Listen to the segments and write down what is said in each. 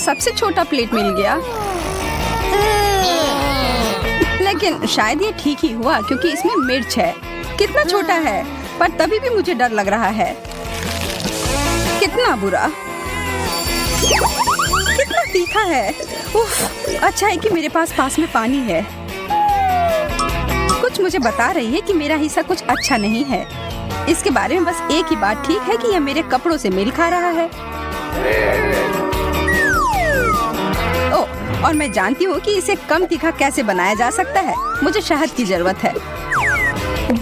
सबसे छोटा प्लेट मिल गया। लेकिन शायद ये ठीक ही हुआ क्योंकि इसमें मिर्च है। कितना छोटा है, पर तभी भी मुझे डर लग रहा है। कितना बुरा, कितना तीखा है। उफ, अच्छा है कि मेरे पास में पानी है। कुछ मुझे बता रही है कि मेरा हिस्सा कुछ अच्छा नहीं है। इसके बारे में बस एक ही बात ठीक है कि यह मेरे कपड़ों से मेल खा रहा है। ओह, और मैं जानती हूँ कि इसे कम तीखा कैसे बनाया जा सकता है। मुझे शहद की जरूरत है,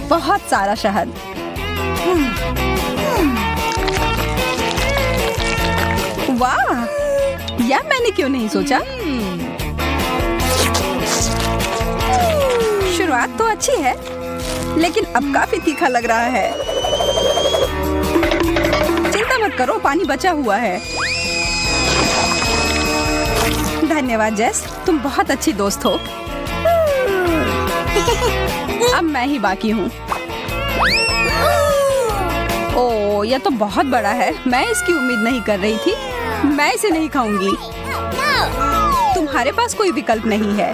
बहुत सारा शहद। वाह, यह मैंने क्यों नहीं सोचा। शुरुआत तो अच्छी है, लेकिन अब काफी तीखा लग रहा है। चिंता मत करो, पानी बचा हुआ है। धन्यवाद जेस, तुम बहुत अच्छी दोस्त हो। अब मैं ही बाकी हूँ। ओह, यह तो बहुत बड़ा है। मैं इसकी उम्मीद नहीं कर रही थी। मैं इसे नहीं खाऊंगी। तुम्हारे पास कोई विकल्प नहीं है।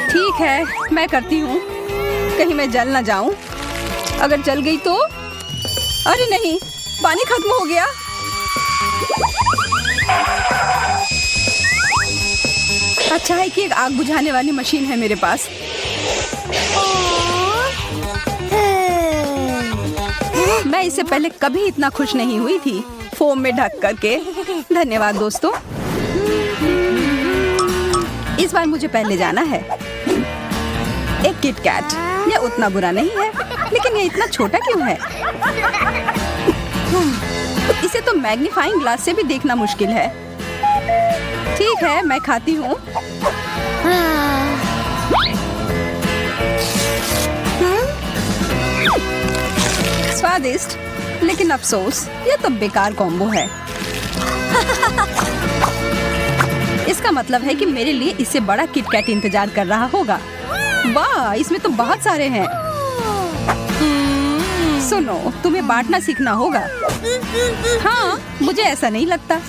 ठीक है, मैं करती हूँ। कहीं मैं जल ना जाऊं। अगर जल गई तो? अरे नहीं, पानी खत्म हो गया। अच्छा है कि एक आग बुझाने वाली मशीन है मेरे पास। मैं इससे पहले कभी इतना खुश नहीं हुई थी। फोम में ढक करके। धन्यवाद दोस्तों। इस बार मुझे पहले जाना है। एक किट कैट, यह उतना बुरा नहीं है, लेकिन यह इतना छोटा क्यों है? इसे तो मैग्नीफाइंग ग्लास से भी देखना मुश्किल है। ठीक है, मैं खाती हूँ। स्वादिष्ट, लेकिन अफसोस, यह तो बेकार कॉम्बो है। इसका मतलब है कि मेरे लिए इससे बड़ा किटकैट इंतजार कर रहा होगा। वाह, इसमें तो बहुत सारे हैं। सुनो, तुम्हें बांटना सीखना होगा। हाँ, मुझे ऐसा नहीं लगता।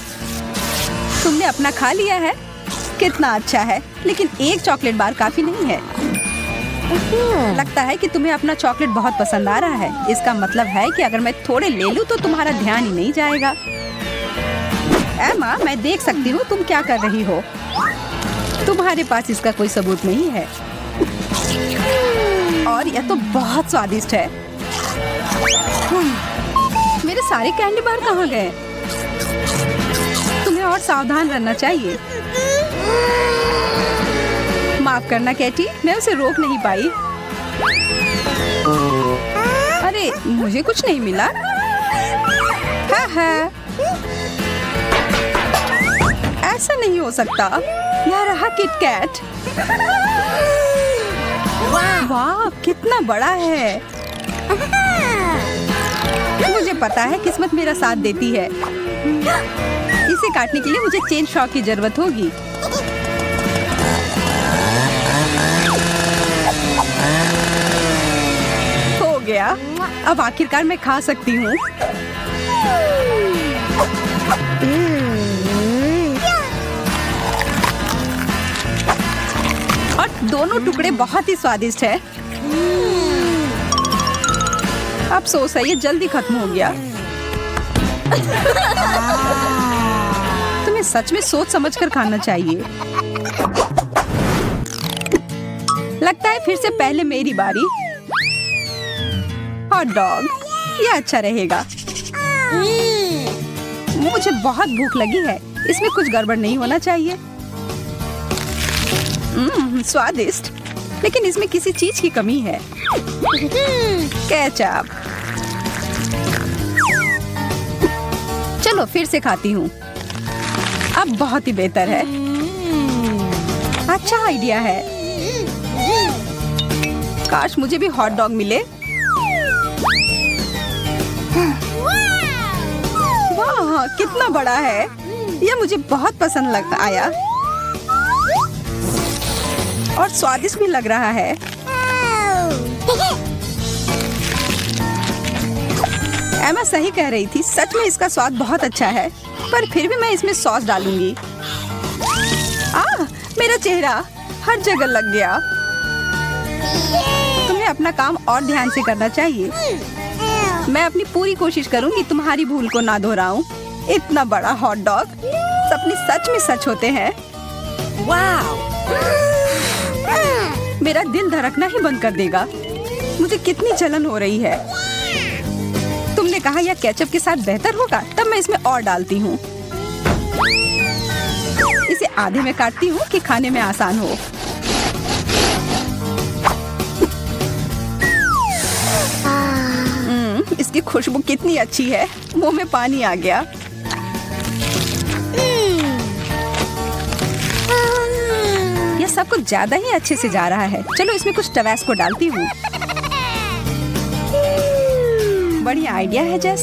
तुमने अपना खा लिया है। कितना अच्छा है, लेकिन एक चॉकलेट बार काफी नहीं है। लगता है कि तुम्हें अपना चॉकलेट बहुत पसंद आ रहा है। इसका मतलब है कि अगर मैं थोड़े ले लूं तो तुम्हारा ध्यान ही नहीं जाएगा। एमा, मैं देख सकती हूँ तुम क्या कर रही हो। तुम्हारे पास इसका कोई सबूत नहीं है। और यह तो बहुत स्वादिष्ट है। मेरे सारे कैंडी बार कहाँ गए? तुम्हें और सावधान रहना चाहिए। माफ करना कैटी, मैं उसे रोक नहीं पाई। अरे, मुझे कुछ नहीं मिला। हाँ। ऐसा नहीं हो सकता। यह रहा किटकैट। वाह, कितना बड़ा है। मुझे पता है किस्मत मेरा साथ देती है। इसे काटने के लिए मुझे चेन शॉ की जरूरत होगी। हो गया। अब आखिरकार मैं खा सकती हूँ। और दोनों टुकड़े बहुत ही स्वादिष्ट है। अफसोस है, ये जल्दी खत्म हो गया। तुम्हें सच में सोच समझकर खाना चाहिए। लगता है फिर से पहले मेरी बारी। हॉट डॉग, ये अच्छा रहेगा। मुझे बहुत भूख लगी है। इसमें कुछ गड़बड़ नहीं होना चाहिए। स्वादिष्ट, लेकिन इसमें किसी चीज की कमी है। केचप। चलो फिर से खाती हूँ। अब बहुत ही बेहतर है। अच्छा आइडिया है। काश मुझे भी हॉट डॉग मिले। वाह, कितना बड़ा है। यह मुझे बहुत पसंद आया। और स्वादिष्ट भी लग रहा है। एमा सही कह रही थी, सच में इसका स्वाद बहुत अच्छा है। पर फिर भी मैं इसमें सॉस डालूंगी। मेरा चेहरा हर जगह लग गया। तुम्हें अपना काम और ध्यान से करना चाहिए। मैं अपनी पूरी कोशिश करूंगी तुम्हारी भूल को ना दोहराऊं। इतना बड़ा हॉट डॉग, सपने सच में सच होते हैं। वाह! मेरा दिल धड़कना ही बंद कर देगा। मुझे कितनी जलन हो रही है। तुमने कहा यह केचप के साथ बेहतर होगा, तब मैं इसमें और डालती हूँ। इसे आधे में काटती हूँ कि खाने में आसान हो। इसकी खुशबू कितनी अच्छी है, मुंह में पानी आ गया। यह सब कुछ ज्यादा ही अच्छे से जा रहा है। चलो इसमें कुछ टबैस्को डालती हूँ। बढ़िया आइडिया है जेस।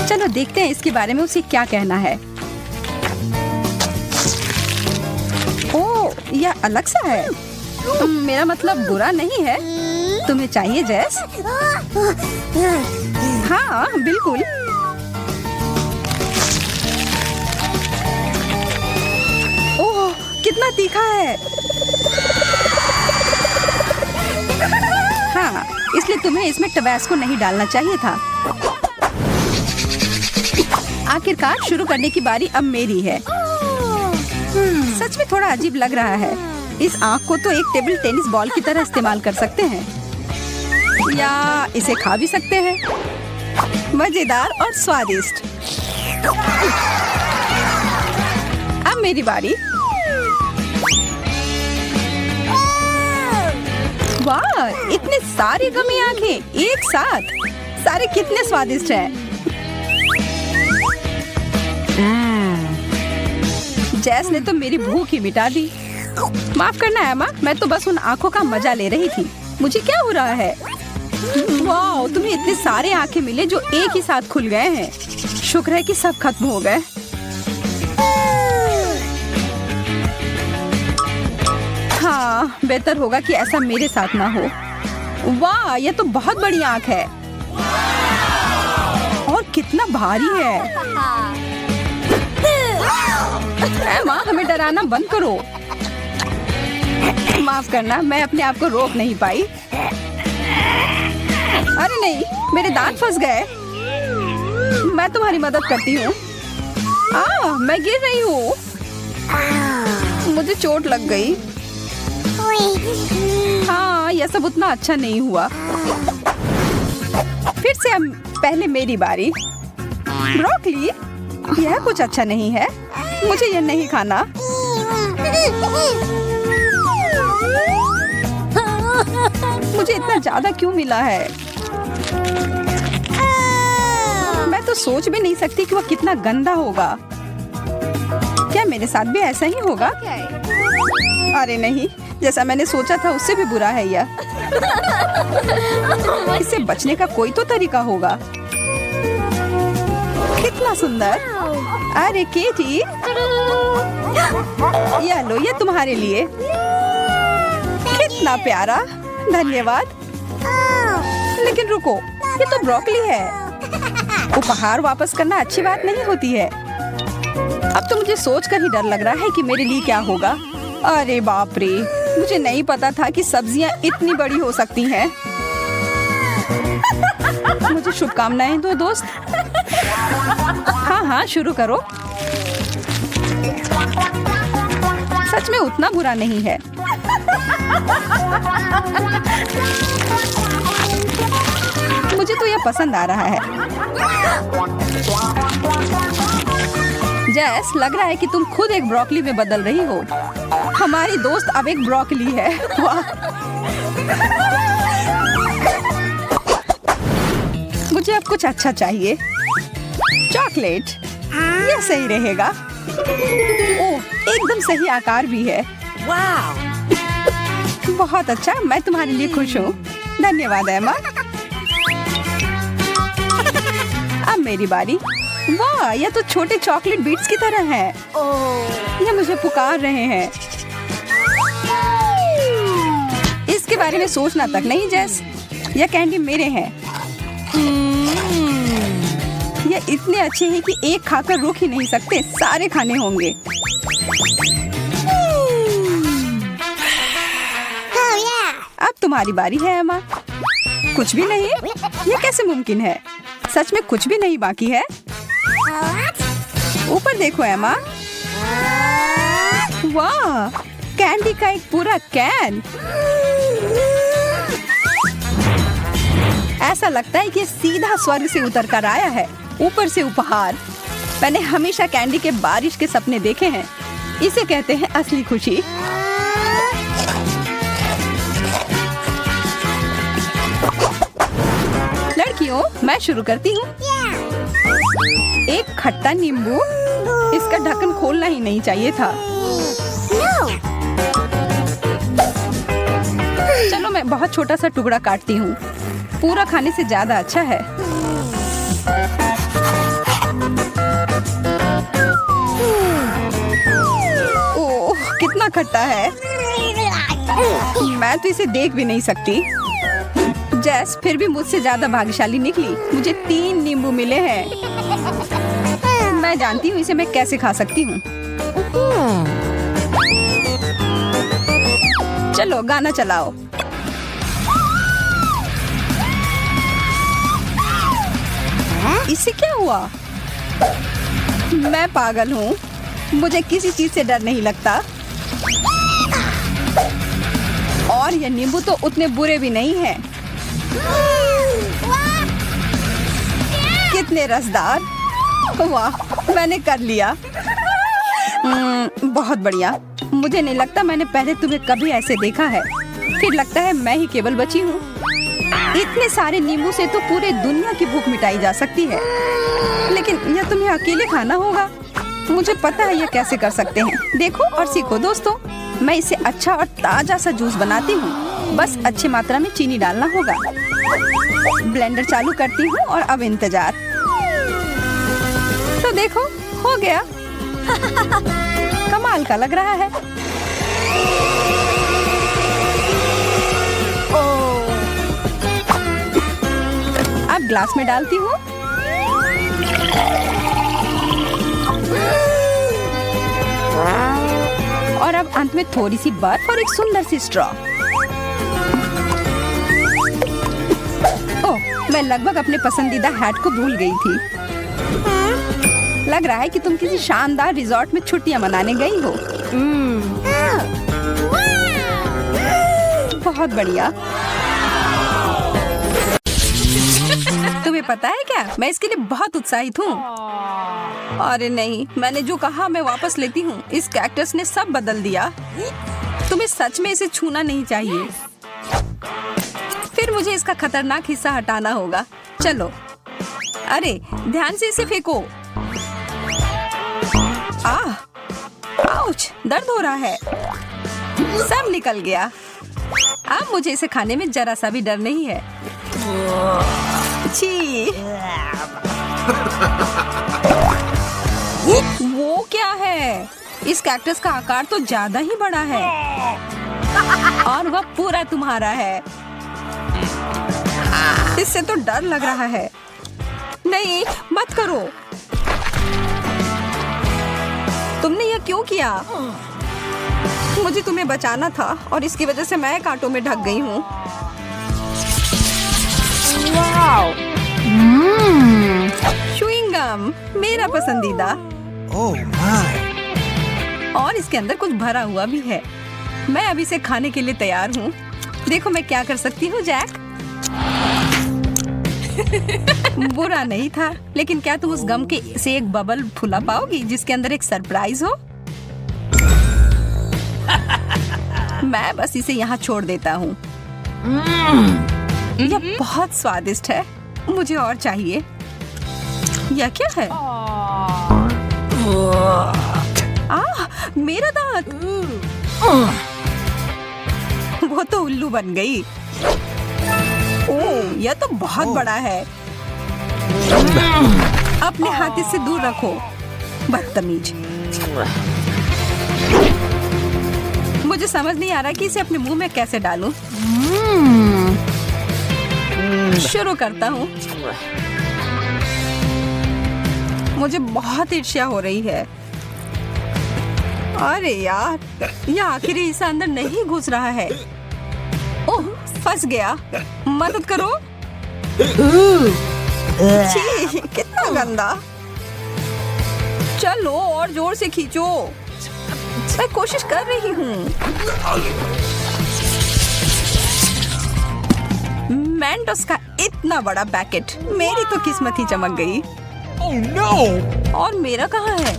चलो देखते हैं इसके बारे में उसे क्या कहना है। ओह, यह अलग सा है। मेरा मतलब बुरा नहीं है। तुम्हें चाहिए जेस? हाँ बिल्कुल। ओह, कितना तीखा है। हाँ, इसलिए तुम्हें इसमें टबैस्को नहीं डालना चाहिए था। आखिरकार शुरू करने की बारी अब मेरी है। सच में थोड़ा अजीब लग रहा है। इस आँख को तो एक टेबल टेनिस बॉल की तरह इस्तेमाल कर सकते हैं, या इसे खा भी सकते हैं। मजेदार और स्वादिष्ट। अब मेरी बारी। वाह, इतने सारे गमी आंखें एक साथ। सारे कितने स्वादिष्ट हैं। जैस ने तो मेरी भूख ही मिटा दी। माफ करना एमा, मैं तो बस उन आंखों का मजा ले रही थी। मुझे क्या हो रहा है? वाह, तुम्हें इतने सारे आंखें मिले जो एक ही साथ खुल गए हैं। शुक्र है कि सब खत्म हो गए। हाँ, बेहतर होगा कि ऐसा मेरे साथ ना हो। वाह, यह तो बहुत बड़ी आंख है और कितना भारी है। माँ, हमें डराना बंद करो। माफ करना, मैं अपने आप को रोक नहीं पाई। अरे नहीं, मेरे दांत फंस गए। मैं तुम्हारी मदद करती हूँ। मैं गिर रही हूँ। मुझे चोट लग गई। हाँ, यह सब उतना अच्छा नहीं हुआ। फिर से अब पहले मेरी बारी। ब्रोकली, यह कुछ अच्छा नहीं है। मुझे यह नहीं खाना। मुझे इतना ज्यादा क्यों मिला है? मैं तो सोच भी नहीं सकती कि वह कितना गंदा होगा। क्या मेरे साथ भी ऐसा ही होगा? अरे नहीं, जैसा मैंने सोचा था उससे भी बुरा है यह। इससे बचने का कोई तो तरीका होगा। कितना सुंदर। अरे केटी, यह लो, ये तुम्हारे लिए। कितना प्यारा, धन्यवाद। लेकिन रुको, ये तो ब्रोकली है। उपहार वापस करना अच्छी बात नहीं होती है। अब तो मुझे सोचकर ही डर लग रहा है कि मेरे लिए क्या होगा। अरे बाप रे, मुझे नहीं पता था कि सब्जियां इतनी बड़ी हो सकती हैं। मुझे शुभकामनाएं दो दोस्त। हाँ, शुरू करो। सच में उतना बुरा नहीं है। मुझे तो यह पसंद आ रहा है। जैस, लग रहा है कि तुम खुद एक ब्रोकली में बदल रही हो। हमारी दोस्त अब एक ब्रोकली है। वाह! मुझे अब कुछ अच्छा चाहिए। चॉकलेट, यह सही रहेगा। ओह, एकदम सही आकार भी है। वाह! बहुत अच्छा, मैं तुम्हारे लिए खुश हूँ। धन्यवाद एमा। अब मेरी बारी। वाह, यह तो छोटे चॉकलेट बीट्स की तरह है। यह मुझे पुकार रहे हैं। इसके बारे में सोचना तक नहीं जैस। यह कैंडी मेरे हैं। ये इतने अच्छे हैं कि एक खाकर रुक ही नहीं सकते, सारे खाने होंगे। अब तुम्हारी बारी है एमा। कुछ भी नहीं? ये कैसे मुमकिन है? सच में कुछ भी नहीं बाकी है? ऊपर देखो एमा। वाह, कैंडी का एक पूरा कैन। ऐसा लगता है कि सीधा स्वर्ग से उतर कर आया है। ऊपर से उपहार। मैंने हमेशा कैंडी के बारिश के सपने देखे हैं। इसे कहते हैं असली खुशी। लड़कियों, मैं शुरू करती हूँ। एक खट्टा नींबू। इसका ढक्कन खोलना ही नहीं चाहिए था। चलो मैं बहुत छोटा सा टुकड़ा काटती हूँ। पूरा खाने से ज्यादा अच्छा है। ओह, कितना खट्टा है। मैं तो इसे देख भी नहीं सकती। जैस फिर भी मुझसे ज्यादा भाग्यशाली निकली। मुझे 3 नींबू मिले हैं। मैं जानती हूँ इसे मैं कैसे खा सकती हूँ। चलो गाना चलाओ। इससे क्या हुआ? मैं पागल हूँ। मुझे किसी चीज से डर नहीं लगता। और ये नींबू तो उतने बुरे भी नहीं हैं। कितने रसदार। वाह, मैंने कर लिया। बहुत बढ़िया। मुझे नहीं लगता मैंने पहले तुम्हें कभी ऐसे देखा है। फिर लगता है मैं ही केवल बची हूँ। इतने सारे नींबू से तो पूरे दुनिया की भूख मिटाई जा सकती है। लेकिन यह तुम्हें अकेले खाना होगा। मुझे पता है यह कैसे कर सकते हैं। देखो और सीखो दोस्तों। मैं इसे अच्छा और ताजा सा जूस बनाती हूँ। बस अच्छी मात्रा में चीनी डालना होगा। ब्लेंडर चालू करती हूँ और अब इंतजार। तो देखो, हो गया। कमाल का लग रहा है। अब ग्लास में डालती हूँ। और अब अंत में थोड़ी सी बर्फ और एक सुंदर सी स्ट्रॉ। ओह, मैं लगभग अपने पसंदीदा हैट को भूल गई थी। लग रहा है कि तुम किसी शानदार रिजॉर्ट में छुट्टियां मनाने गई हो। बहुत बढ़िया। तुम्हें पता है क्या, मैं इसके लिए बहुत उत्साहित हूँ। अरे नहीं, मैंने जो कहा मैं वापस लेती हूँ। इस कैक्टस ने सब बदल दिया। तुम्हें सच में इसे छूना नहीं चाहिए। फिर मुझे इसका खतरनाक हिस्सा हटाना होगा। चलो। अरे ध्यान से इसे फेंको। आउच, दर्द हो रहा है। सब निकल गया। अब मुझे इसे खाने में जरा सा भी डर नहीं है। छी। वो क्या है? इस कैक्टस का आकार तो ज्यादा ही बड़ा है। और वह पूरा तुम्हारा है। इससे तो डर लग रहा है। नहीं, मत करो। तुमने यह क्यों किया? मुझे तुम्हें बचाना था और इसकी वजह से मैं कांटों में ढक गई हूँ। च्युइंग गम, मेरा पसंदीदा। Oh my. और इसके अंदर कुछ भरा हुआ भी है। मैं अभी इसे खाने के लिए तैयार हूँ। देखो मैं क्या कर सकती हूँ, जैक। बुरा नहीं था, लेकिन क्या तुम उस गम के से एक बबल फुला पाओगी जिसके अंदर एक सरप्राइज हो? मैं बस इसे यहाँ छोड़ देता हूँ। यह बहुत स्वादिष्ट है। मुझे और चाहिए। यह क्या है? मेरा दांत। वो तो उल्लू बन गई। ओह, यह तो बहुत बड़ा है। अपने हाथ इससे दूर रखो, बदतमीज। मुझे समझ नहीं आ रहा कि इसे अपने मुंह में कैसे डालूं। शुरू करता हूँ। मुझे बहुत ईर्ष्या हो रही है। अरे यार, ये आखिरी हिस्सा अंदर नहीं घुस रहा है। ओह, फंस गया। मदद करो। छी, कितना गंदा। चलो और जोर से खींचो। मैं कोशिश कर रही हूँ। मेंटोस का इतना बड़ा पैकेट, मेरी तो किस्मत ही चमक गई। Oh no! और मेरा कहाँ है?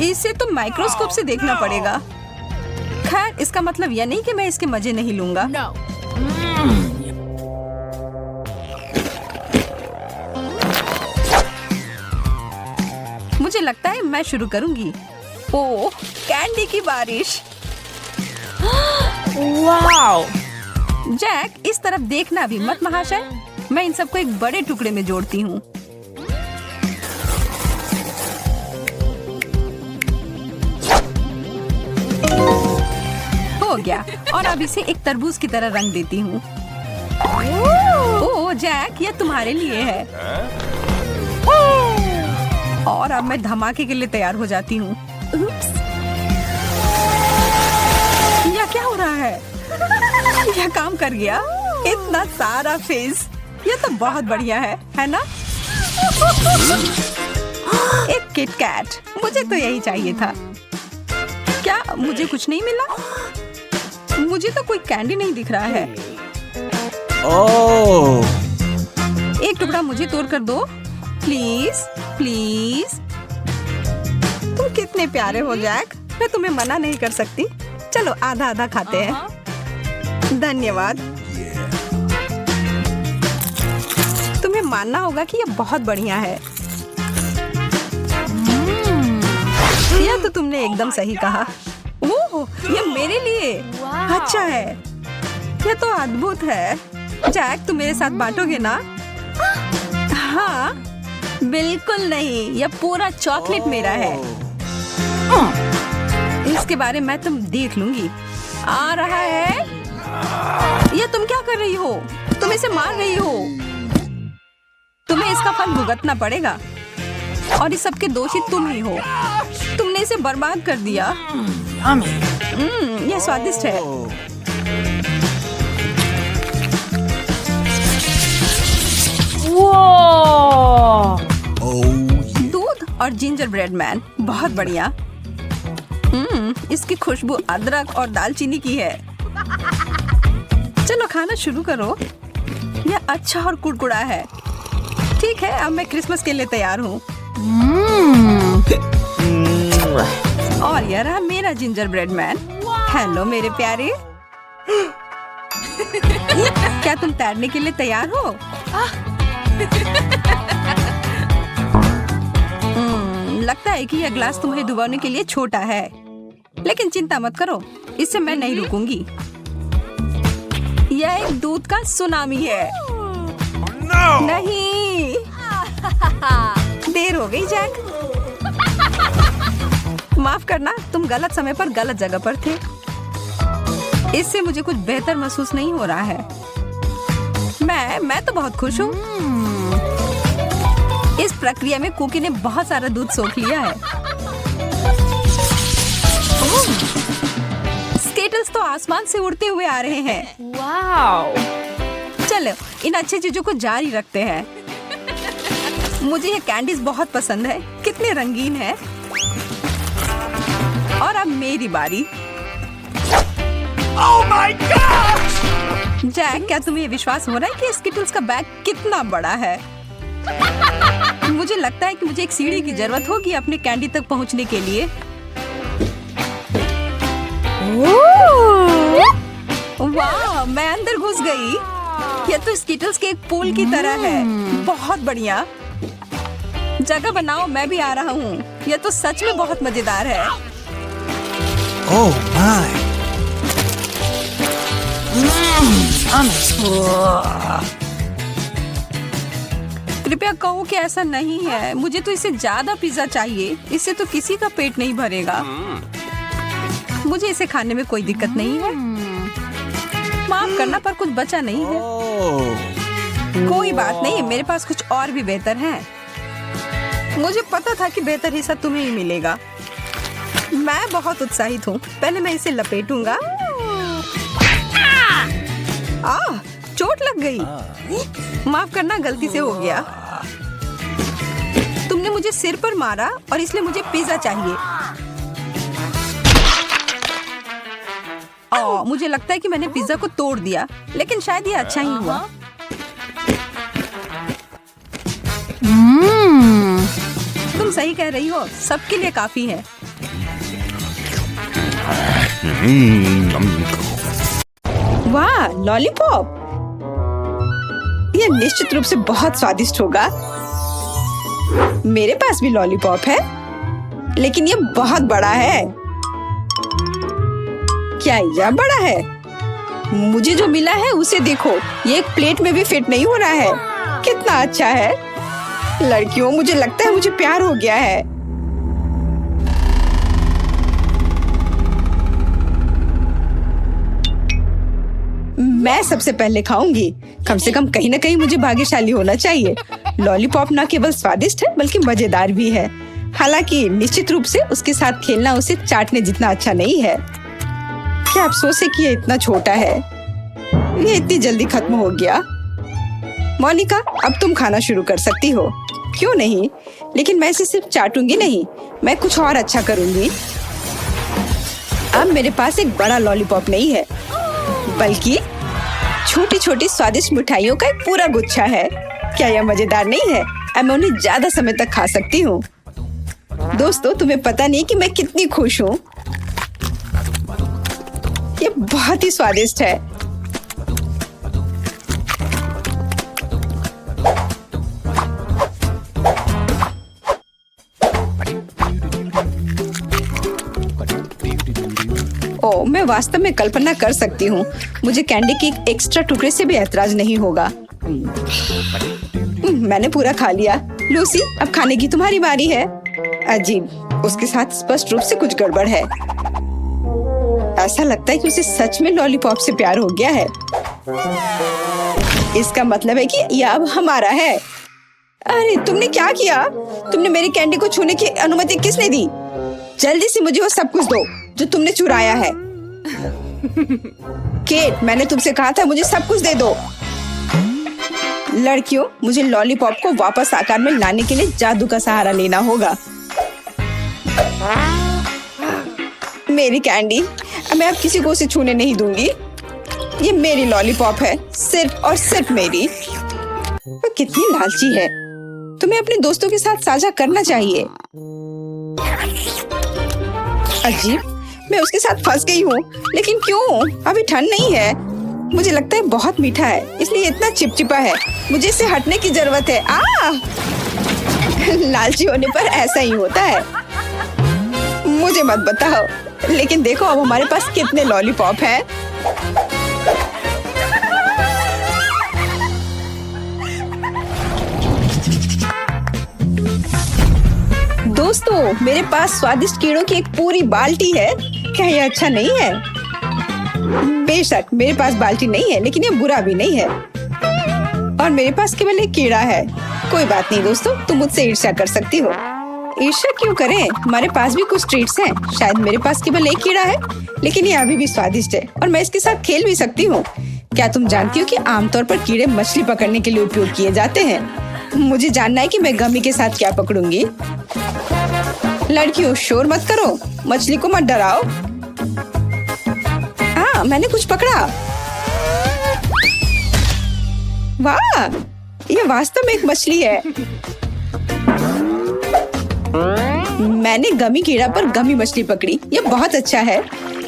इसे तो माइक्रोस्कोप से देखना पड़ेगा। खैर, इसका मतलब यह नहीं कि मैं इसके मजे नहीं लूंगा। मुझे लगता है मैं शुरू करूंगी। ओह, कैंडी की बारिश। वाओ! जैक, इस तरफ देखना भी मत महाशय। मैं इन सबको एक बड़े टुकड़े में जोड़ती हूँ। हो गया। और अब इसे एक तरबूज की तरह रंग देती हूँ। ओह जैक, यह तुम्हारे लिए है। और अब मैं धमाके के लिए तैयार हो जाती हूँ। यह क्या हो रहा है? यह काम कर गया। इतना सारा फेस, यह तो बहुत बढ़िया है ना? एक किट कैट, मुझे तो यही चाहिए था। क्या मुझे कुछ नहीं मिला? मुझे तो कोई कैंडी नहीं दिख रहा है। Oh! एक टुकड़ा मुझे तोड़ कर दो, प्लीज प्लीज। तुम कितने प्यारे हो जैक, मैं तुम्हें मना नहीं कर सकती। चलो आधा आधा खाते हैं। धन्यवाद। तुम्हें मानना होगा कि यह बहुत बढ़िया है। यह तो तुमने एकदम सही कहा। ओह, यह मेरे लिए अच्छा है। यह तो अद्भुत है। जैक, तुम मेरे साथ बांटोगे ना? हाँ, बिल्कुल नहीं। यह पूरा चॉकलेट मेरा है। इसके बारे में तुम देख लूंगी। आ रहा है। यह तुम क्या कर रही हो? तुम इसे मार रही हो। तुम्हें इसका फल भुगतना पड़ेगा। और इस सब के दोषी तुम ही हो। तुमने इसे बर्बाद कर दिया। यह स्वादिष्ट है। दूध और जिंजर ब्रेड मैन, बहुत बढ़िया। इसकी खुशबू अदरक और दालचीनी की है। चलो खाना शुरू करो। यह अच्छा और कुड़कुड़ा है। ठीक है, अब मैं क्रिसमस के लिए तैयार हूँ। और यह रहा मेरा जिंजर ब्रेड मैन। हेलो मेरे प्यारे। क्या तुम तैरने के लिए तैयार हो? लगता है कि यह ग्लास तुम्हें डुबाने के लिए छोटा है, लेकिन चिंता मत करो, इससे मैं नहीं रुकूंगी। यह एक दूध का सुनामी है। नहीं, देर हो गई जैक। माफ करना, तुम गलत समय पर गलत जगह पर थे। इससे मुझे कुछ बेहतर महसूस नहीं हो रहा है। मैं तो बहुत खुश हूँ। इस प्रक्रिया में कुकी ने बहुत सारा दूध सोख लिया है। स्केटल्स तो आसमान से उड़ते हुए आ रहे हैं। वाओ! चलो इन अच्छी चीजों को जारी रखते हैं। मुझे ये कैंडीज बहुत पसंद है। कितने रंगीन है। और अब मेरी बारी। Oh my gosh! जैक, क्या तुम्हें विश्वास हो रहा है कि स्किटल्स का बैग कितना बड़ा है? मुझे लगता है कि मुझे एक सीढ़ी की जरूरत होगी अपने कैंडी तक पहुंचने के लिए। वाह, मैं अंदर घुस गई। यह तो स्किटल्स के एक पूल की तरह है। बहुत बढ़िया। जगह बनाओ, मैं भी आ रहा हूँ। यह तो सच में बहुत मजेदार है। Oh my! कृपया कहो कि ऐसा नहीं है। मुझे तो इससे ज्यादा पिज्जा चाहिए। इससे तो किसी का पेट नहीं भरेगा। मुझे इसे खाने में कोई दिक्कत नहीं है। माफ करना पर कुछ बचा नहीं है। Oh. कोई बात नहीं, मेरे पास कुछ और भी बेहतर है। मुझे पता था कि बेहतर हिस्सा तुम्हें ही मिलेगा। मैं बहुत उत्साहित हूँ। पहले मैं इसे लपेटूंगा। चोट लग गई। माफ करना, गलती से हो गया। तुमने मुझे सिर पर मारा और इसलिए मुझे पिज्जा चाहिए। मुझे लगता है कि मैंने पिज्जा को तोड़ दिया, लेकिन शायद ये अच्छा ही हुआ। तुम सही कह रही हो, सबके लिए काफी है। वाह, लॉलीपॉप! ये निश्चित रूप से बहुत स्वादिष्ट होगा। मेरे पास भी लॉलीपॉप है, लेकिन ये बहुत बड़ा है। क्या यह बड़ा है? मुझे जो मिला है उसे देखो, ये एक प्लेट में भी फिट नहीं हो रहा है। कितना अच्छा है। लड़कियों, मुझे लगता है मुझे प्यार हो गया है। मैं सबसे पहले खाऊंगी। कम से कम कहीं ना कहीं मुझे भाग्यशाली होना चाहिए। लॉलीपॉप न केवल स्वादिष्ट है बल्कि मजेदार भी है। हालांकि निश्चित रूप से उसके साथ खेलना उसे चाटने जितना अच्छा नहीं है। क्या अफसोस है कि ये इतना छोटा है। ये इतनी जल्दी खत्म हो गया। मोनिका, अब तुम खाना शुरू कर सकती हो। क्यों नहीं? लेकिन मैं इसे सिर्फ चाटूंगी नहीं, मैं कुछ और अच्छा करूंगी। अब मेरे पास एक बड़ा लॉलीपॉप नहीं है, बल्कि छोटी छोटी स्वादिष्ट मिठाइयों का एक पूरा गुच्छा है। क्या यह मजेदार नहीं है? अब मैं उन्हें ज्यादा समय तक खा सकती हूँ। दोस्तों, तुम्हें पता नहीं कि मैं कितनी खुश हूँ। ये बहुत ही स्वादिष्ट है। ओह, मैं वास्तव में कल्पना कर सकती हूँ। मुझे कैंडी के एक एक्स्ट्रा टुकड़े से भी ऐतराज नहीं होगा। मैंने पूरा खा लिया। लूसी, अब खाने की तुम्हारी बारी है। अजीब, उसके साथ स्पष्ट रूप से कुछ गड़बड़ है। ऐसा लगता है कि उसे सच में लॉलीपॉप से प्यार हो गया है। इसका मतलब है कि यह अब हमारा है। अरे, तुमने क्या किया? तुमने मेरी कैंडी को छूने की अनुमति किसने दी? जल्दी से मुझे वो सब कुछ दो जो तुमने चुराया है। केट, मैंने तुमसे कहा था मुझे सब कुछ दे दो। लड़कियों, मुझे लॉलीपॉप को वापस आकार में लाने के लिए जादू का सहारा लेना होगा। मेरी कैंडी, मैं अब किसी को उसे छूने नहीं दूंगी। ये मेरी लॉलीपॉप है, सिर्फ और सिर्फ मेरी। वो कितनी लालची है। तुम्हें अपने दोस्तों के साथ साझा करना चाहिए। अजीब, मैं उसके साथ फंस गई हूँ। लेकिन क्यों? अभी ठंड नहीं है। मुझे लगता है बहुत मीठा है, इसलिए इतना चिपचिपा है। मुझे इससे हटने की जरूरत है। लालची होने पर ऐसा ही होता है। मुझे मत बताओ, लेकिन देखो अब हमारे पास कितने लॉलीपॉप हैं। दोस्तों, मेरे पास स्वादिष्ट कीड़ों की एक पूरी बाल्टी है। क्या यह अच्छा नहीं है? बेशक मेरे पास बाल्टी नहीं है, लेकिन ये बुरा भी नहीं है। और मेरे पास केवल एक कीड़ा है। कोई बात नहीं दोस्तों, तुम मुझसे ईर्ष्या कर सकती हो। ईर्ष्या क्यों करें? हमारे पास भी कुछ ट्रीट्स हैं। शायद मेरे पास केवल एक कीड़ा है, लेकिन ये अभी भी स्वादिष्ट है और मैं इसके साथ खेल भी सकती हूँ। क्या तुम जानती हो कि आमतौर पर कीड़े मछली पकड़ने के लिए उपयोग किए जाते हैं? मुझे जानना है कि मैं गमी के साथ क्या पकड़ूंगी। लड़कियों, शोर मत करो, मछली को मत डराओ। हाँ, मैंने कुछ पकड़ा। वाह, ये वास्तव में एक मछली है। मैंने गमी कीड़ा पर गमी मछली पकड़ी। ये बहुत अच्छा है।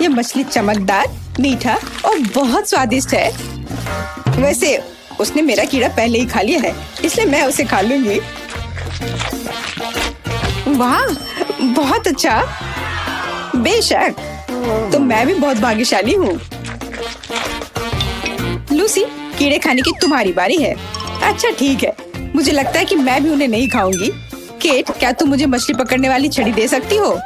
ये मछली चमकदार, मीठा और बहुत स्वादिष्ट है। वैसे उसने मेरा कीड़ा पहले ही खा लिया है, इसलिए मैं उसे खा लूंगी। वाह, बहुत अच्छा। बेशक, तो मैं भी बहुत भाग्यशाली हूँ। लूसी, कीड़े खाने की तुम्हारी बारी है। अच्छा ठीक है, मुझे लगता है कि मैं भी उन्हें नहीं खाऊंगी। केट, क्या तुम मुझे मछली पकड़ने वाली छड़ी दे सकती हो?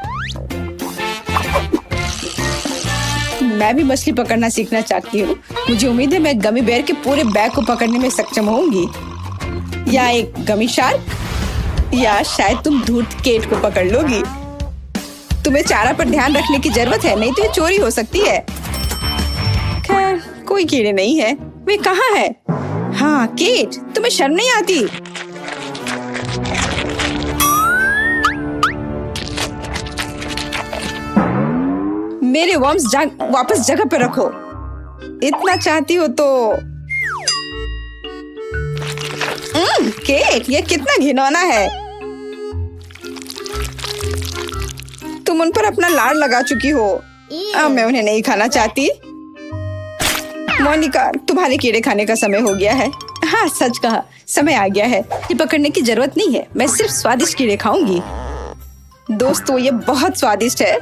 मैं भी मछली पकड़ना सीखना चाहती हूँ। मुझे उम्मीद है मैं गमी बेयर के पूरे बैग को पकड़ने में सक्षम होंगी, या एक गमी शार्क, या शायद तुम धूर्त केट को पकड़ लोगी। तुम्हें चारा पर ध्यान रखने की जरूरत है, नहीं तो ये चोरी हो सकती है। खैर कोई कीड़े नहीं है। वे कहाँ है? हाँ केट, तुम्हें शर्म नहीं आती? मेरे वर्म्स वापस जगह पर रखो। इतना चाहती हो तो। केट, ये कितना घिनौना है। तुम उन पर अपना लाड़ लगा चुकी हो। अब मैं उन्हें नहीं खाना चाहती। मोनिका, तुम्हारे कीड़े खाने का समय हो गया है। हाँ सच कहा, समय आ गया है। ये पकड़ने की जरूरत नहीं है, मैं सिर्फ स्वादिष्ट कीड़े खाऊंगी। दोस्तों ये बहुत स्वादिष्ट है।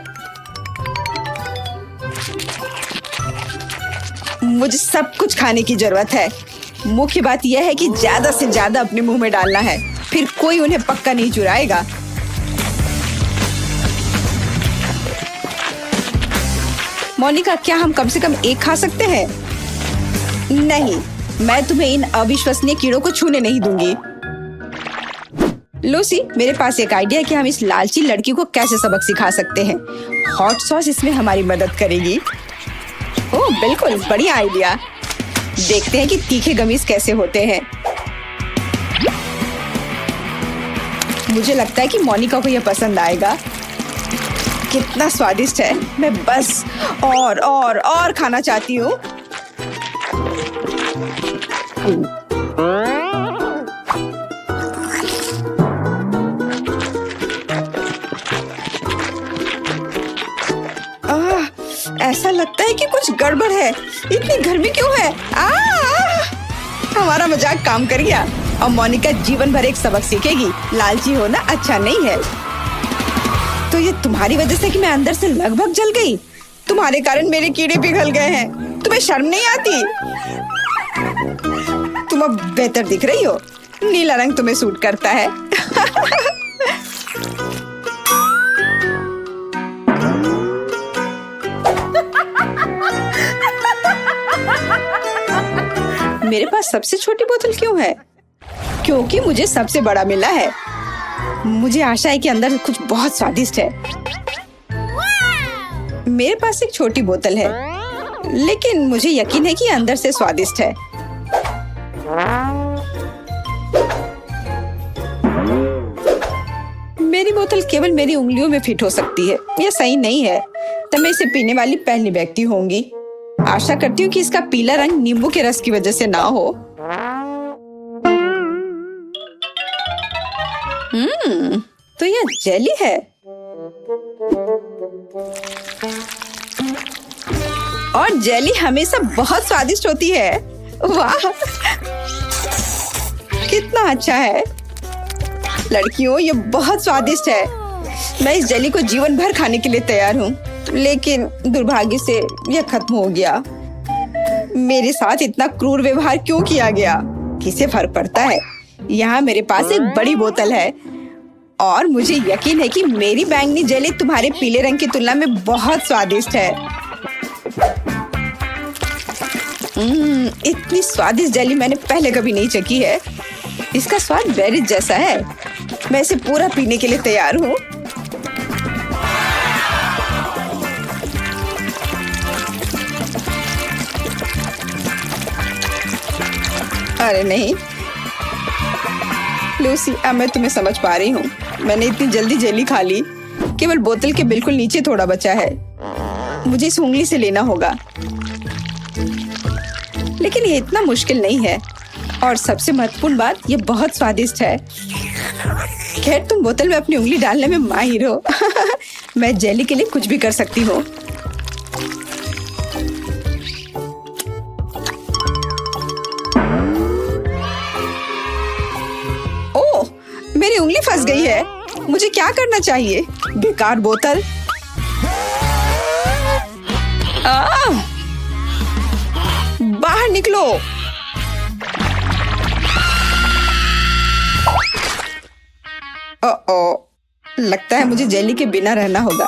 मुझे सब कुछ खाने की जरूरत है। मुख्य बात यह है कि ज्यादा से ज्यादा अपने मुंह में डालना है, फिर कोई उन्हें पक्का नहीं चुराएगा। मोनिका, क्या हम कम से कम एक खा सकते हैं? नहीं, मैं तुम्हें इन अविश्वसनीय कीड़ों को छूने नहीं दूंगी। लूसी, मेरे पास एक आइडिया है कि हम इस लालची लड़की को कैसे सबक सिखा सकते हैं। हॉट सॉस इसमें हमारी मदद करेगी। ओह बिल्कुल, बढ़िया आइडिया। देखते हैं कि तीखे गमीज कैसे होते हैं। मुझे लगता है कि मोनिका को यह पसंद आएगा। कितना स्वादिष्ट है। मैं बस और खाना चाहती हूँ। ऐसा लगता है कि कुछ गड़बड़ है। इतनी गर्मी क्यों है? हमारा मजाक काम कर गया और मोनिका जीवन भर एक सबक सीखेगी। लालची होना अच्छा नहीं है। तो ये तुम्हारी वजह से कि मैं अंदर से लगभग जल गई। तुम्हारे कारण मेरे कीड़े पिघल गए हैं। तुम्हें शर्म नहीं आती? तुम अब बेहतर दिख रही हो। नीला रंग तुम्हें सूट करता है। मेरे पास सबसे छोटी बोतल क्यों है? क्योंकि मुझे सबसे बड़ा मिला है। मुझे आशा है कि अंदर कुछ बहुत स्वादिष्ट है। मेरे पास एक छोटी बोतल है, लेकिन मुझे यकीन है कि अंदर से स्वादिष्ट है। मेरी बोतल केवल मेरी उंगलियों में फिट हो सकती है। यह सही नहीं है। तब मैं इसे पीने वाली पहली व्यक्ति होंगी। आशा करती हूँ कि इसका पीला रंग नींबू के रस की वजह से ना हो। तो यह जेली है। और जेली हमेशा बहुत स्वादिष्ट होती है। वाह, कितना अच्छा है। लड़कियों, ये बहुत स्वादिष्ट है। मैं इस जेली को जीवन भर खाने के लिए तैयार हूँ, लेकिन दुर्भाग्य से यह खत्म हो गया। मेरे साथ इतना क्रूर व्यवहार क्यों किया गया? किसे फर्क पड़ता है? यहाँ मेरे पास एक बड़ी बोतल है और मुझे यकीन है कि मेरी बैंगनी जेली तुम्हारे पीले रंग की तुलना में बहुत स्वादिष्ट है। इतनी स्वादिष्ट जेली मैंने पहले कभी नहीं चखी है। इसका स्वाद बेरीज जैसा है। मैं इसे पूरा पीने के लिए तैयार हूँ। अरे नहीं लूसी, अब मैं तुम्हें समझ पा रही हूँ। मैंने इतनी जल्दी जेली खा ली। केवल बोतल के बिल्कुल नीचे थोड़ा बचा है। मुझे इस उंगली से लेना होगा, लेकिन ये इतना मुश्किल नहीं है। और सबसे महत्वपूर्ण बात, ये बहुत स्वादिष्ट है। खैर, तुम बोतल में अपनी उंगली डालने में माहिर हो। मैं जेली के लिए कुछ भी कर सकती हूँ। ओह, मेरी उंगली फंस गई है। मुझे क्या करना चाहिए? बेकार बोतल। बाहर निकलो। ओह, लगता है मुझे जेली के बिना रहना होगा।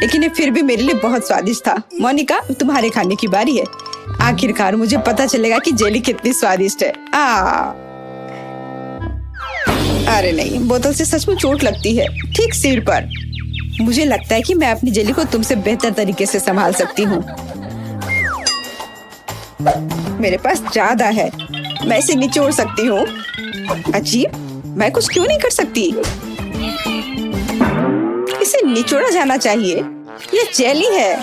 लेकिन ये फिर भी मेरे लिए बहुत स्वादिष्ट था। मोनिका, तुम्हारे खाने की बारी है। आखिरकार मुझे पता चलेगा कि जेली कितनी स्वादिष्ट है। अरे नहीं, बोतल से सचमुच चोट लगती है, ठीक सिर पर। मुझे लगता है कि मैं अपनी जेली को तुमसे बेहतर तरीके से संभाल सकती हूँ। मेरे पास ज्यादा है, मैं इसे निचोड़ सकती हूँ। अजीब, मैं कुछ क्यों नहीं कर सकती? इसे निचोड़ा जाना चाहिए। ये जेली है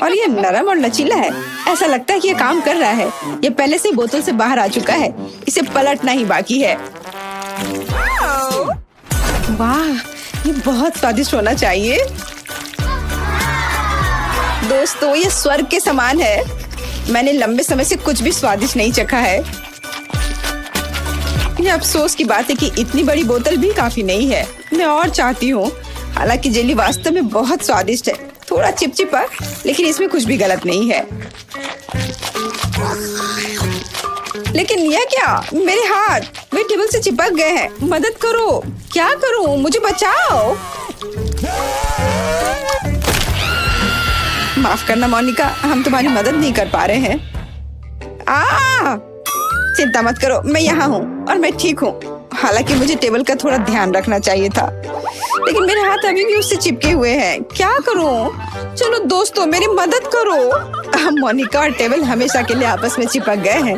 और ये नरम और लचीला है। ऐसा लगता है कि ये काम कर रहा है। ये पहले से बोतल से बाहर आ चुका है, इसे पलटना ही बाकी है। वाह, ये बहुत स्वादिष्ट होना चाहिए। दोस्तों, ये स्वर्ग के समान है। मैंने लंबे समय से कुछ भी स्वादिष्ट नहीं चखा है। ये अफसोस की बात है कि इतनी बड़ी बोतल भी काफी नहीं है। मैं और चाहती हूँ। हालांकि जेली वास्तव में बहुत स्वादिष्ट है, थोड़ा चिपचिपा, लेकिन इसमें कुछ भी गलत नहीं है। लेकिन यह क्या? मेरे हाथ वे टेबल से चिपक गए हैं। मदद करो, क्या करूं? मुझे बचाओ। माफ करना मोनिका, हम तुम्हारी मदद नहीं कर पा रहे हैं। चिंता मत करो, मैं यहाँ हूँ और मैं ठीक हूँ। हालांकि मुझे टेबल का थोड़ा ध्यान रखना चाहिए था, लेकिन मेरे हाथ अभी भी उससे चिपके हुए हैं। क्या करूं? चलो दोस्तों, मेरी मदद करो। मोनिका और टेबल हमेशा के लिए आपस में चिपक गए हैं।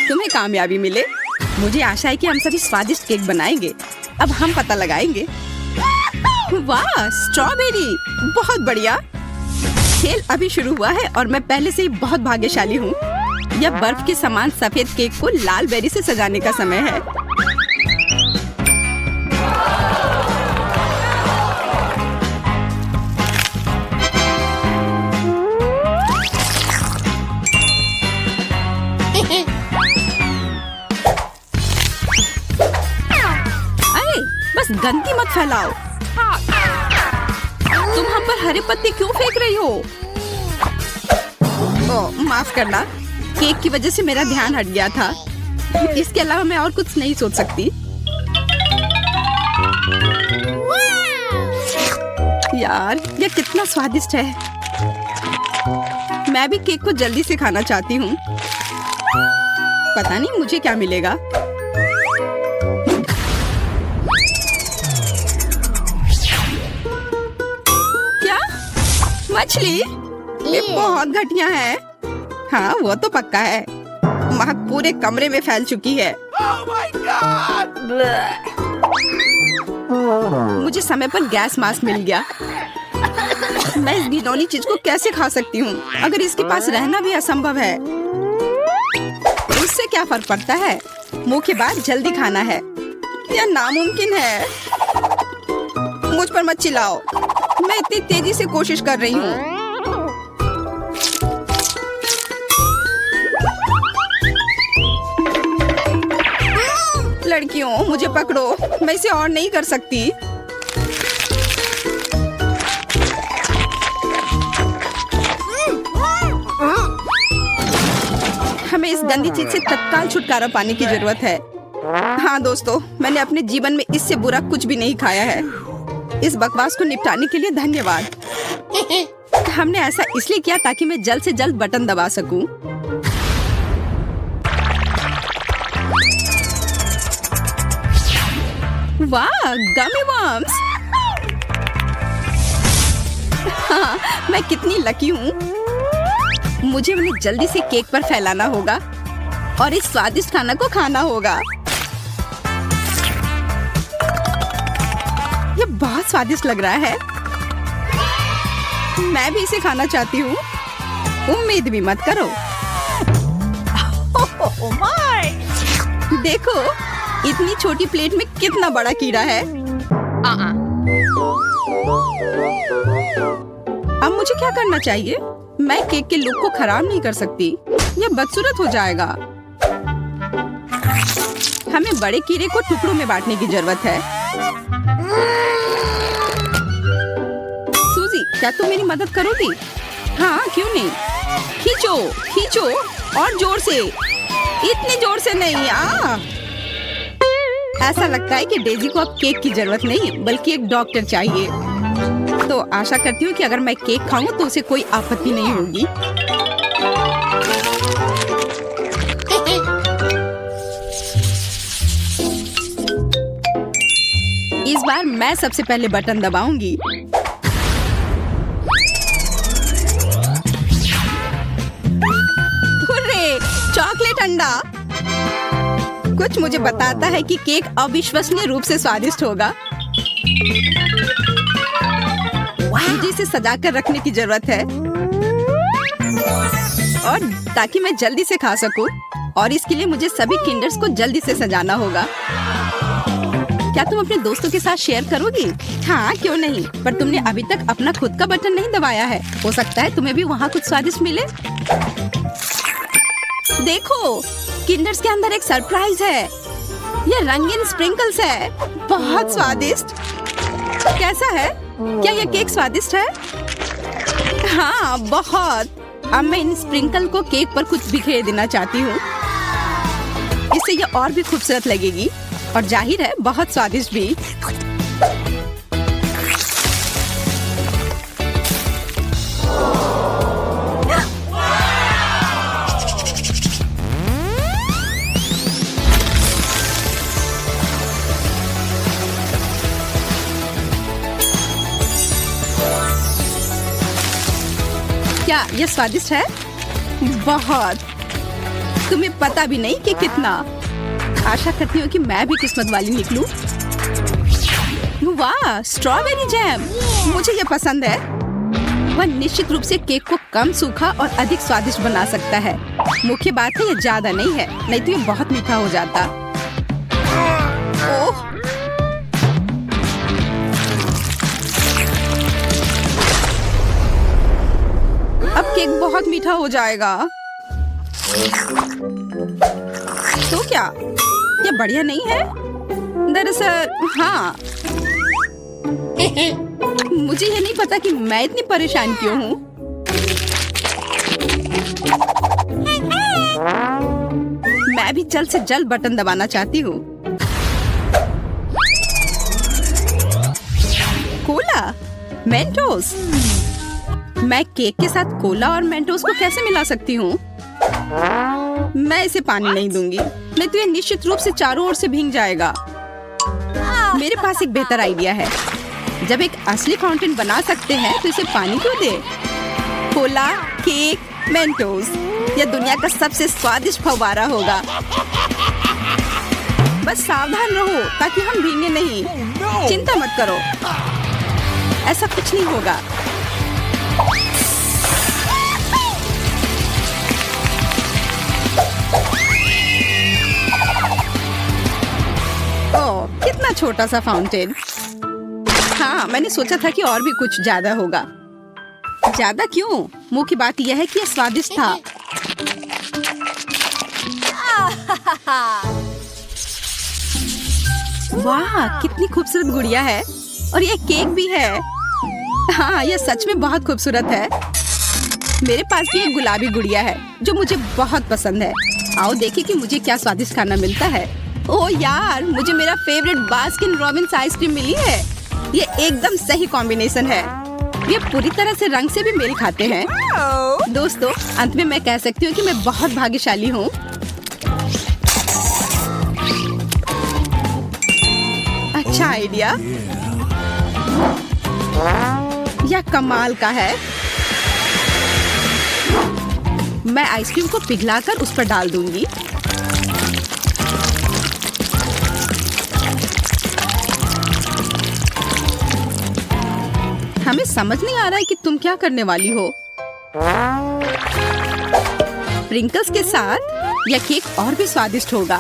तुम्हें कामयाबी मिले। मुझे आशा है कि हम सभी स्वादिष्ट केक बनाएंगे। अब हम पता लगाएंगे। वाह, स्ट्रॉबेरी, बहुत बढ़िया। खेल अभी शुरू हुआ है और मैं पहले से ही बहुत भाग्यशाली हूँ। यह बर्फ के समान सफेद केक को लाल बेरी से सजाने का समय है। अरे बस गंदगी मत फैलाओ। तुम हम पर हरे पत्ते क्यों फेंक रही हो? ओह, माफ करना, केक की वजह से मेरा ध्यान हट गया था। इसके अलावा मैं और कुछ नहीं सोच सकती। यार, यह कितना स्वादिष्ट है। मैं भी केक को जल्दी से खाना चाहती हूँ। पता नहीं मुझे क्या मिलेगा। मछली? ये बहुत घटिया है। हाँ, वो तो पक्का है। महक पूरे कमरे में फैल चुकी है। मुझे समय पर गैस मास्क मिल गया। मैं इस घिनौनी चीज को कैसे खा सकती हूँ? अगर इसके पास रहना भी असंभव है, उससे क्या फर्क पड़ता है? मुंह के बाद जल्दी खाना है। यह नामुमकिन है। मुझ पर मत चिल्लाओ। मैं इतनी तेजी से कोशिश कर रही हूँ। लड़कियों, मुझे पकड़ो। मैं इसे और नहीं कर सकती। हमें इस गंदी चीज से तत्काल छुटकारा पाने की जरूरत है। हाँ दोस्तों, मैंने अपने जीवन में इससे बुरा कुछ भी नहीं खाया है। इस बकवास को निपटाने के लिए धन्यवाद। हमने ऐसा इसलिए किया ताकि मैं जल्द से जल्द बटन दबा सकूं। वाह, गमी वर्म्स। हाँ, मैं कितनी लकी हूँ। मुझे उन्हें जल्दी से केक पर फैलाना होगा और इस स्वादिष्ट खाना को खाना होगा। ये बहुत स्वादिष्ट लग रहा है। मैं भी इसे खाना चाहती हूँ। उम्मीद भी मत करो। देखो, इतनी छोटी प्लेट में कितना बड़ा कीड़ा है। अब मुझे क्या करना चाहिए? मैं केक के लुक को खराब नहीं कर सकती। यह बदसूरत हो जाएगा। हमें बड़े कीड़े को टुकड़ों में बांटने की जरूरत है। सूजी, क्या तुम मेरी मदद करोगी? हाँ, क्यों नहीं। ठीक खींचो खींचो और जोर से, इतने जोर से नहीं। ऐसा लगता है कि डेजी को अब केक की जरूरत नहीं बल्कि एक डॉक्टर चाहिए। तो आशा करती हूँ कि अगर मैं केक खाऊं तो उसे कोई आपत्ति नहीं होगी। इस बार मैं सबसे पहले बटन दबाऊंगी। हुर्रे, चॉकलेट अंडा। कुछ मुझे बताता है कि केक अविश्वसनीय रूप से स्वादिष्ट होगा। मुझे इसे सजा कर रखने की जरूरत है और ताकि मैं जल्दी से खा सकूं, और इसके लिए मुझे सभी किंडर्स को जल्दी से सजाना होगा। क्या तुम अपने दोस्तों के साथ शेयर करोगी? हाँ, क्यों नहीं, पर तुमने अभी तक अपना खुद का बटन नहीं दबाया है। हो सकता है तुम्हें भी वहाँ कुछ स्वादिष्ट मिले। देखो, किंडर्स के अंदर एक सरप्राइज है। ये रंगीन स्प्रिंकल्स है, बहुत स्वादिष्ट। कैसा है? क्या ये केक स्वादिष्ट है? हाँ, बहुत। अब मैं इन स्प्रिंकल को केक पर कुछ बिखेर देना चाहती हूँ। इससे ये और भी खूबसूरत लगेगी और जाहिर है बहुत स्वादिष्ट भी। क्या ये स्वादिष्ट है? बहुत। तुम्हें पता भी नहीं कि कितना। आशा करती हूँ कि मैं भी किस्मत वाली निकलूं। वाह, स्ट्रॉबेरी जैम, मुझे ये पसंद है। वह निश्चित रूप से केक को कम सूखा और अधिक स्वादिष्ट बना सकता है। मुख्य बात है ये ज्यादा नहीं है, नहीं तो ये बहुत मीठा हो जाता। ओह, अब केक बहुत मीठा हो जाएगा। तो क्या ये बढ़िया नहीं है? दरअसल हाँ, मुझे ये नहीं पता कि मैं इतनी परेशान क्यों हूँ। मैं भी जल्द से जल्द बटन दबाना चाहती हूँ। Cola, Mentos. मैं केक के साथ कोला और मेंटोस को कैसे मिला सकती हूँ? मैं इसे पानी नहीं दूंगी, नहीं तो ये निश्चित रूप से चारों ओर से भीग जाएगा। मेरे पास एक बेहतर आइडिया है। जब एक असली फाउंटेन बना सकते हैं तो इसे पानी क्यों दे? कोला, केक, मेंटोस, यह दुनिया का सबसे स्वादिष्ट फव्वारा होगा। बस सावधान रहो ताकि हम भीगे नहीं। चिंता मत करो, ऐसा कुछ नहीं होगा। ओह, कितना छोटा सा फाउंटेन। हाँ, मैंने सोचा था कि और भी कुछ ज्यादा होगा। ज्यादा क्यों? मुख्य बात यह है कि यह स्वादिष्ट था। वाह, कितनी खूबसूरत गुड़िया है, और ये केक भी है। हाँ, यह सच में बहुत खूबसूरत है। मेरे पास भी एक गुलाबी गुड़िया है जो मुझे बहुत पसंद है। आओ देखें कि मुझे क्या स्वादिष्ट खाना मिलता है। ओह यार, मुझे मेरा फेवरेट बास्किन रॉबिन्स आइसक्रीम मिली है। ये एकदम सही कॉम्बिनेशन है। ये पूरी तरह से रंग से भी मेल खाते हैं। दोस्तों, अंत में मैं कह सकती हूँ कि मैं बहुत भाग्यशाली हूँ। अच्छा आइडिया। यह कमाल का है। मैं आइसक्रीम को पिघलाकर उस पर डाल दूंगी। हमें समझ नहीं आ रहा है कि तुम क्या करने वाली हो। स्प्रिंकल्स के साथ यह केक और भी स्वादिष्ट होगा।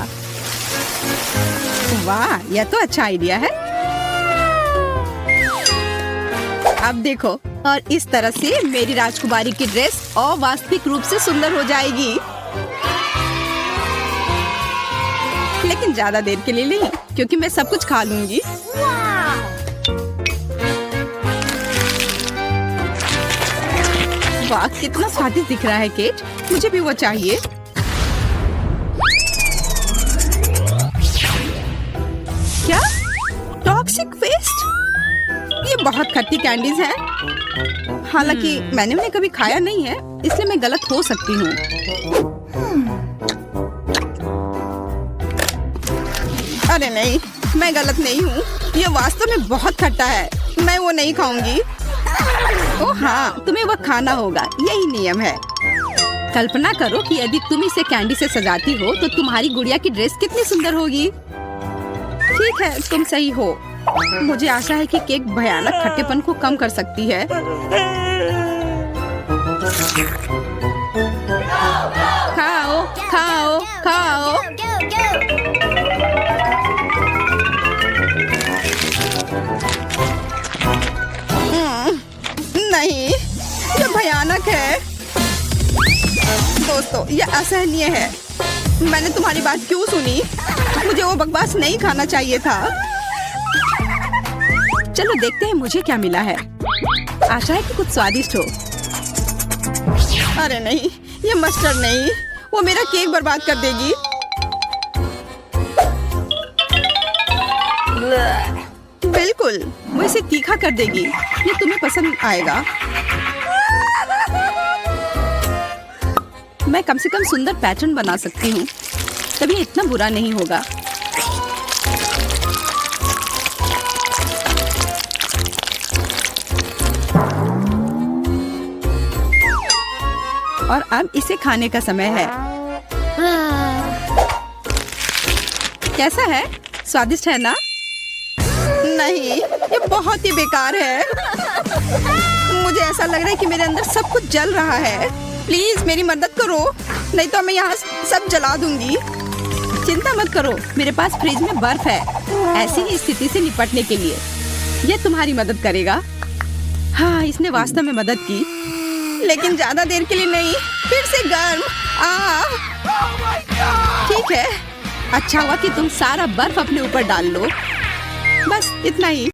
वाह, यह तो अच्छा आइडिया है। अब देखो, और इस तरह से मेरी राजकुमारी की ड्रेस अवास्तविक रूप से सुंदर हो जाएगी। लेकिन ज्यादा देर के लिए नहीं, क्योंकि मैं सब कुछ खा लूंगी। वाह, कितना स्वादिष्ट दिख रहा है केक। मुझे भी वो चाहिए। क्या? Toxic waste? ये बहुत खट्टी कैंडीज हैं। हालांकि मैंने उन्हें कभी खाया नहीं है, इसलिए मैं गलत हो सकती हूँ। अरे नहीं, मैं गलत नहीं हूँ। ये वास्तव में बहुत खट्टा है। मैं वो नहीं खाऊंगी। ओह हाँ, तुम्हें वो खाना होगा, यही नियम है। कल्पना करो कि यदि तुम इसे कैंडी से सजाती हो तो तुम्हारी गुड़िया की ड्रेस कितनी सुंदर होगी। ठीक है, तुम सही हो। मुझे आशा है कि केक भयानक खट्टेपन को कम कर सकती है। खाओ, खाओ, खाओ। नहीं, ये भयानक है। दोस्तों, ये असहनीय है। मैंने तुम्हारी बात क्यों सुनी? मुझे वो बकवास नहीं खाना चाहिए था। चलो देखते हैं मुझे क्या मिला है। आशा है कि कुछ स्वादिष्ट हो। अरे नहीं, ये मस्टर्ड नहीं, वो मेरा केक बर्बाद कर देगी। बिल्कुल, वो इसे तीखा कर देगी। ये तुम्हें पसंद आएगा। मैं कम से कम सुंदर पैटर्न बना सकती हूँ, तभी इतना बुरा नहीं होगा। और अब इसे खाने का समय है। कैसा है? स्वादिष्ट है ना? नहीं, ये बहुत ही बेकार है। मुझे ऐसा लग रहा है कि मेरे अंदर सब कुछ जल रहा है। प्लीज मेरी मदद करो, नहीं तो मैं यहाँ सब जला दूंगी। चिंता मत करो, मेरे पास फ्रिज में बर्फ है, ऐसी ही स्थिति से निपटने के लिए। यह तुम्हारी मदद करेगा। हाँ, इसने वास्तव में मदद की, लेकिन ज्यादा देर के लिए नहीं। फिर से गर्म। ठीक है, अच्छा हुआ कि तुम सारा बर्फ अपने ऊपर डाल लो। बस इतना ही।